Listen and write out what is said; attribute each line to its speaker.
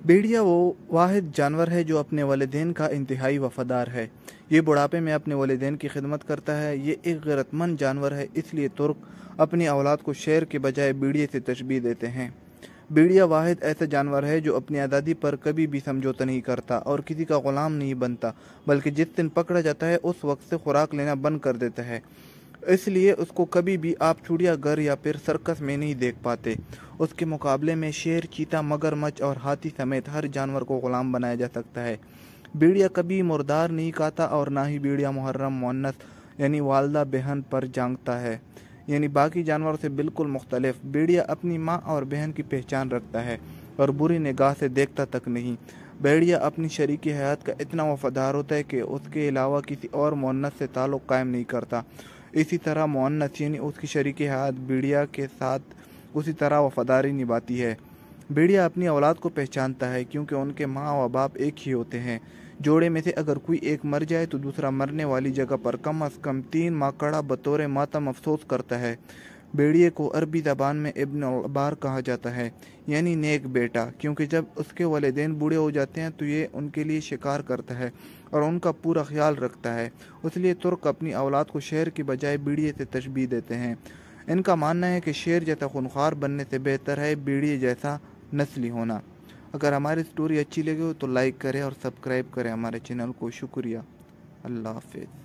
Speaker 1: भेड़िया वो वाहिद जानवर है जो अपने वालिदैन का इंतहाई वफादार है। ये बुढ़ापे में अपने वालिदैन की खिदमत करता है। ये एक गैरतमंद जानवर है, इसलिए तुर्क अपनी औलाद को शेर के बजाय भेड़िए से तशबीह देते हैं। भेड़िया वाहिद ऐसा जानवर है जो अपनी आज़ादी पर कभी भी समझौता नहीं करता और किसी का गुलाम नहीं बनता, बल्कि जिस दिन पकड़ा जाता है उस वक्त से खुराक लेना बंद कर देता है। इसलिए उसको कभी भी आप चिड़ियाघर या फिर सर्कस में नहीं देख पाते। उसके मुकाबले में शेर, चीता, मगरमच्छ और हाथी समेत हर जानवर को गुलाम बनाया जा सकता है। भेड़िया कभी मुर्दार नहीं खाता और ना ही भेड़िया मुहर्रम मुअन्नस यानी वालदा बहन पर जांगता है, यानी बाकी जानवरों से बिल्कुल मुख्तलिफ। भेड़िया अपनी माँ और बहन की पहचान रखता है और बुरी निगाह से देखता तक नहीं। भेड़िया अपनी शरीकी हयात का इतना वफादार होता है कि उसके अलावा किसी और मुअन्नस से ताल्लुक़ कायम नहीं करता। इसी तरह मुअन्नस यानी उसकी शरीकी हयात भेड़िया के साथ उसी तरह वफादारी निभाती है। भेड़िया अपनी औलाद को पहचानता है क्योंकि उनके माँ व बाप एक ही होते हैं। जोड़े में से अगर कोई एक मर जाए तो दूसरा मरने वाली जगह पर कम अज़ कम 3 माह कड़ा बतौर मातम अफसोस करता है। भेड़िए को अरबी ज़बान में इब्न अबार कहा जाता है, यानी नेक बेटा, क्योंकि जब उसके वालिदैन बूढ़े हो जाते हैं तो ये उनके लिए शिकार करता है और उनका पूरा ख्याल रखता है। इसलिए तुर्क अपनी औलाद को शेर की बजाय भेड़िए से तशबीह देते हैं। इनका मानना है कि शेर जैसा खूनख्वार बनने से बेहतर है भेड़िए जैसा नस्ली होना। अगर हमारी स्टोरी अच्छी लगी हो तो लाइक करें और सब्सक्राइब करें हमारे चैनल को। शुक्रिया। अल्लाह हाफिज़।